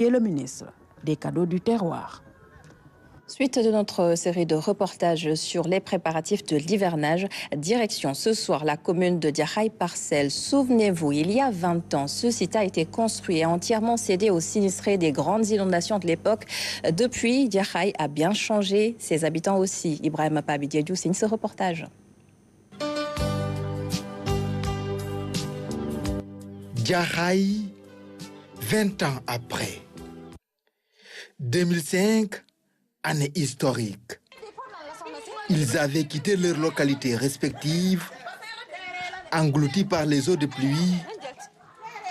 Et le ministre des cadeaux du terroir. Suite de notre série de reportages sur les préparatifs de l'hivernage, direction ce soir la commune de Diakhaï Parcelles. Souvenez-vous, il y a 20 ans, ce site a été construit et entièrement cédé aux sinistrés des grandes inondations de l'époque. Depuis, Diakhaï a bien changé, ses habitants aussi. Ibrahima Pabidiédiou signe ce reportage. Diakhaï, 20 ans après. 2005, année historique. Ils avaient quitté leurs localités respectives, engloutis par les eaux de pluie,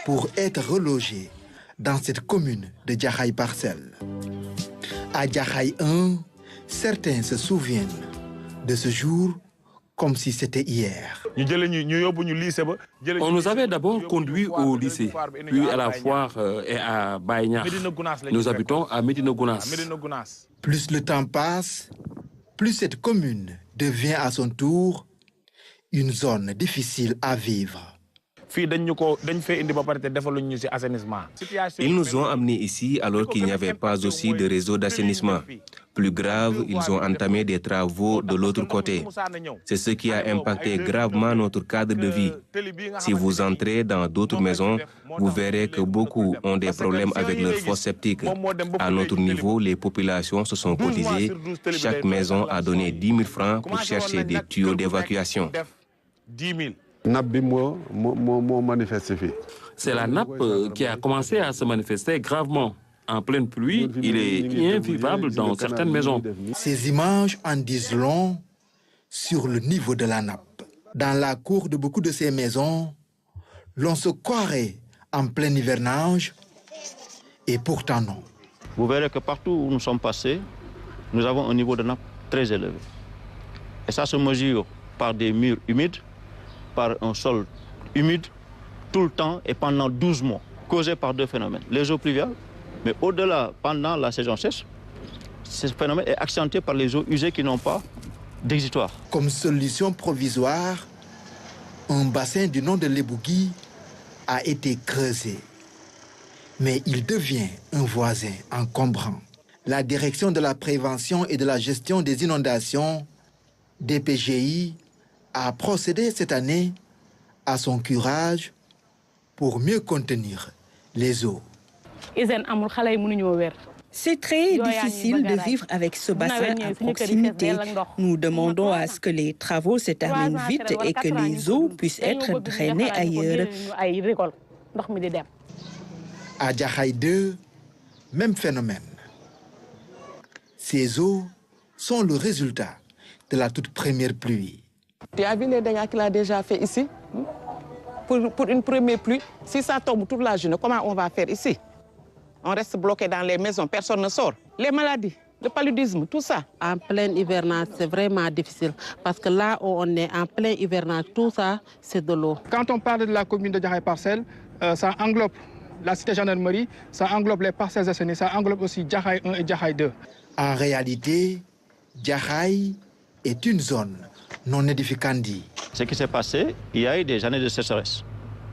pour être relogés dans cette commune de Diakhaï Parcelles. À Diakhaï 1, certains se souviennent de ce jour comme si c'était hier. On nous avait d'abord conduits au lycée, puis à la foire et à Baïniach. Nous habitons à Médina Gounass. Plus le temps passe, plus cette commune devient à son tour une zone difficile à vivre. Ils nous ont amenés ici alors qu'il n'y avait pas aussi de réseau d'assainissement. Plus grave, ils ont entamé des travaux de l'autre côté. C'est ce qui a impacté gravement notre cadre de vie. Si vous entrez dans d'autres maisons, vous verrez que beaucoup ont des problèmes avec leurs fosses septiques. À notre niveau, les populations se sont cotisées. Chaque maison a donné 10 000 francs pour chercher des tuyaux d'évacuation. C'est la nappe qui a commencé à se manifester gravement. En pleine pluie, il est invivable dans certaines maisons. Ces images en disent long sur le niveau de la nappe. Dans la cour de beaucoup de ces maisons, l'on se croirait en plein hivernage, et pourtant non. Vous verrez que partout où nous sommes passés, nous avons un niveau de nappe très élevé. Et ça se mesure par des murs humides, par un sol humide, tout le temps et pendant 12 mois, causé par deux phénomènes. Les eaux pluviales, mais au-delà, pendant la saison sèche, ce phénomène est accentué par les eaux usées qui n'ont pas d'exitoire. Comme solution provisoire, un bassin du nom de l'Ebougui a été creusé. Mais il devient un voisin encombrant. La Direction de la prévention et de la gestion des inondations, DPGI, a procédé cette année à son curage pour mieux contenir les eaux. C'est très difficile de vivre avec ce bassin à proximité. Nous demandons à ce que les travaux se terminent vite et que les eaux puissent être drainées ailleurs. À Diakhaï 2, même phénomène. Ces eaux sont le résultat de la toute première pluie. Tu as vu les dégâts qu'il a déjà fait ici? Pour une première pluie, si ça tombe toute la journée, comment on va faire ici? On reste bloqué dans les maisons, personne ne sort. Les maladies, le paludisme, tout ça. En plein hivernage, c'est vraiment difficile. Parce que là où on est en plein hivernage, tout ça, c'est de l'eau. Quand on parle de la commune de Diakhaï Parcelles, ça englobe la cité gendarmerie, ça englobe les parcelles assainies, ça englobe aussi Diakhaï 1 et Diakhaï 2. En réalité, Diakhaï est une zone non édificandi. Ce qui s'est passé, il y a eu des années de sécheresse.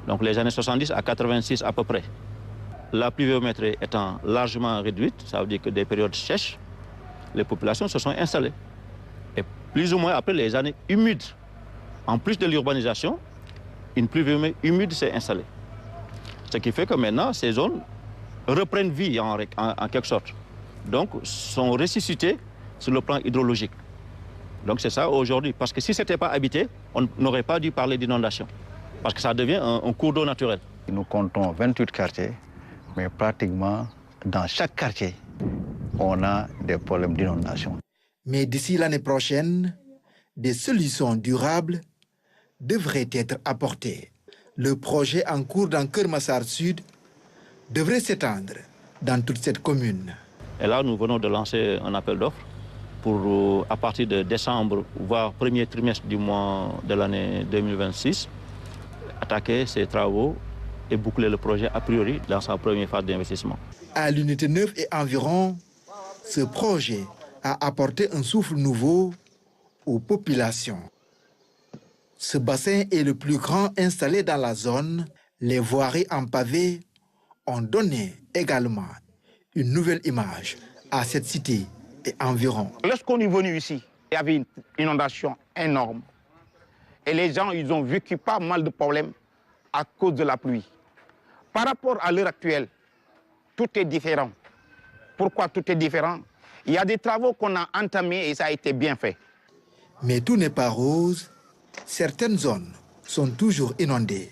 Donc les années 70 à 86 à peu près. La pluviométrie étant largement réduite, ça veut dire que des périodes sèches, les populations se sont installées. Et plus ou moins après les années humides, en plus de l'urbanisation, une pluviométrie humide s'est installée. Ce qui fait que maintenant, ces zones reprennent vie en quelque sorte. Donc, sont ressuscitées sur le plan hydrologique. Donc c'est ça aujourd'hui, parce que si ce n'était pas habité, on n'aurait pas dû parler d'inondation. Parce que ça devient un cours d'eau naturel. Nous comptons 28 quartiers, mais pratiquement dans chaque quartier, on a des problèmes d'inondation. Mais d'ici l'année prochaine, des solutions durables devraient être apportées. Le projet en cours dans Kermassar Sud devrait s'étendre dans toute cette commune. Et là, nous venons de lancer un appel d'offres pour, à partir de décembre, voire premier trimestre du mois de l'année 2026, attaquer ces travaux et boucler le projet a priori dans sa première phase d'investissement. À l'unité 9 et environ, ce projet a apporté un souffle nouveau aux populations. Ce bassin est le plus grand installé dans la zone. Les voiries en pavé ont donné également une nouvelle image à cette cité et environ. Lorsqu'on est venu ici, il y avait une inondation énorme. Et les gens, ils ont vécu pas mal de problèmes à cause de la pluie. Par rapport à l'heure actuelle, tout est différent. Pourquoi tout est différent? Il y a des travaux qu'on a entamés et ça a été bien fait. Mais tout n'est pas rose. Certaines zones sont toujours inondées.